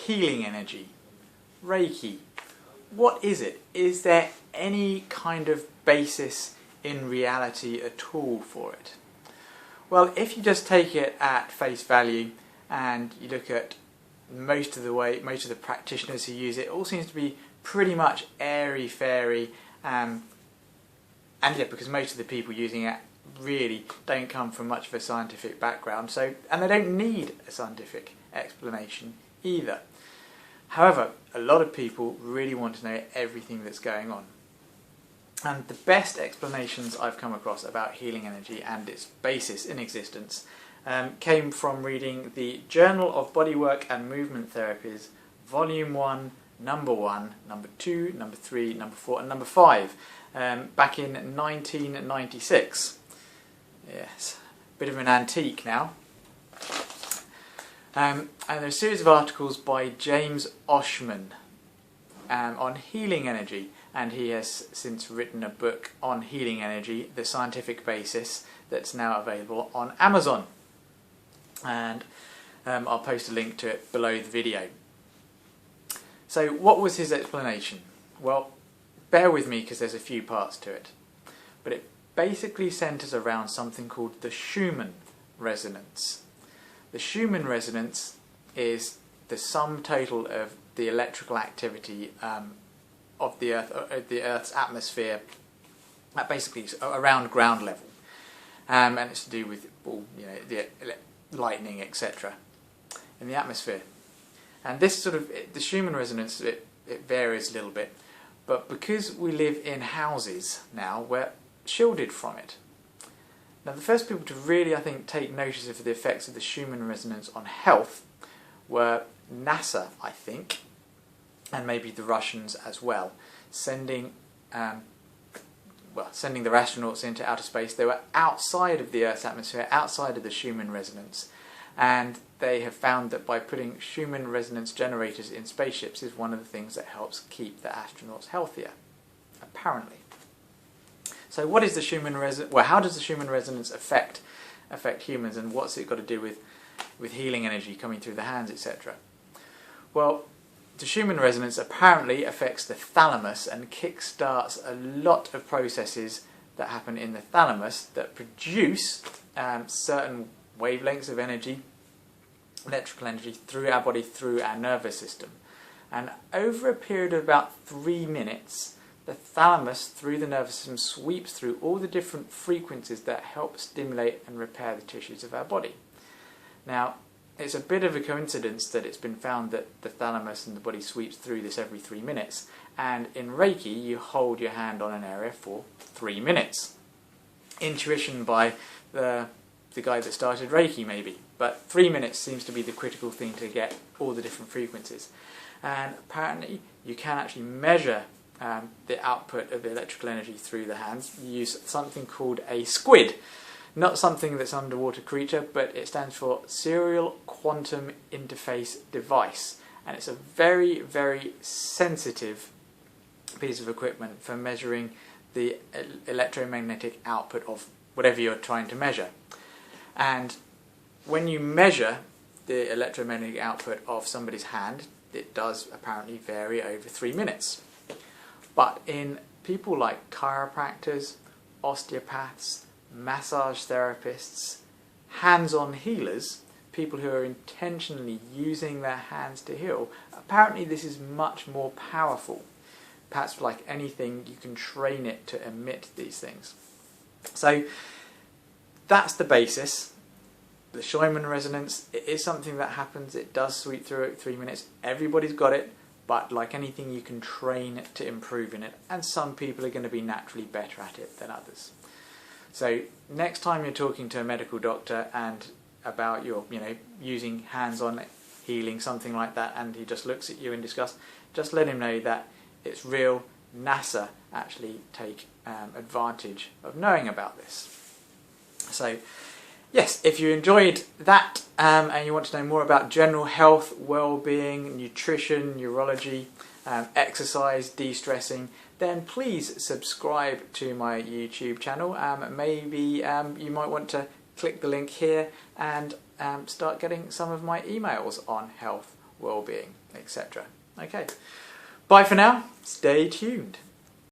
healing energy, Reiki. What is it? Is there any kind of basis in reality at all for it? Well, if you just take it at face value and you look at most of the practitioners who use it, all seems to be pretty much airy-fairy, and yeah, because most of the people using it really don't come from much of a scientific background, and they don't need a scientific explanation either. However, a lot of people really want to know everything that's going on. And the best explanations I've come across about healing energy and its basis in existence came from reading the Journal of Bodywork and Movement Therapies, Volume 1, Number 1, Number 2, Number 3, Number 4 and Number 5, back in 1996. Yes, bit of an antique now. And there's a series of articles by James Oschman on healing energy, and he has since written a book on healing energy, the scientific basis, that's now available on Amazon. And I'll post a link to it below the video. So what was his explanation? Well, bear with me because there's a few parts to it. But it basically centres around something called the Schumann resonance. The Schumann resonance is the sum total of the electrical activity of the Earth's atmosphere, basically around ground level, and it's to do with the lightning, etc., in the atmosphere. And this the Schumann resonance, it varies a little bit, but because we live in houses now, we're shielded from it. Now, the first people to really, I think, take notice of the effects of the Schumann resonance on health were NASA, I think, and maybe the Russians as well, sending their astronauts into outer space. They were outside of the Earth's atmosphere, outside of the Schumann resonance, and they have found that by putting Schumann resonance generators in spaceships is one of the things that helps keep the astronauts healthier, apparently. So what is the Schumann resonance? Well, how does the Schumann resonance affect humans, and what's it got to do with healing energy coming through the hands, etc.? Well, the Schumann resonance apparently affects the thalamus and kick-starts a lot of processes that happen in the thalamus that produce certain wavelengths of energy, electrical energy, through our body, through our nervous system. And over a period of about 3 minutes, the thalamus, through the nervous system, sweeps through all the different frequencies that help stimulate and repair the tissues of our body. Now, it's a bit of a coincidence that it's been found that the thalamus and the body sweeps through this every 3 minutes, and in Reiki you hold your hand on an area for 3 minutes. Intuition by the guy that started Reiki, maybe, but 3 minutes seems to be the critical thing to get all the different frequencies. And apparently you can actually measure the output of the electrical energy through the hands. You use something called a squid. Not something that's an underwater creature, but it stands for Serial Quantum Interface Device. And it's a very, very sensitive piece of equipment for measuring the electromagnetic output of whatever you're trying to measure. And when you measure the electromagnetic output of somebody's hand, it does apparently vary over 3 minutes. But in people like chiropractors, osteopaths, massage therapists, hands-on healers, people who are intentionally using their hands to heal, apparently this is much more powerful. Perhaps like anything, you can train it to emit these things. So that's the basis. The Schumann resonance, it is something that happens. It does sweep through at 3 minutes. Everybody's got it, but like anything, you can train to improve in it, and some people are going to be naturally better at it than others. So next time you're talking to a medical doctor and about your, using hands-on healing, something like that, and he just looks at you in disgust, just let him know that it's real. NASA actually take advantage of knowing about this. So yes, if you enjoyed that and you want to know more about general health, well-being, nutrition, neurology, exercise, de-stressing, then please subscribe to my YouTube channel. Maybe you might want to click the link here and start getting some of my emails on health, well-being, etc. Okay, bye for now. Stay tuned.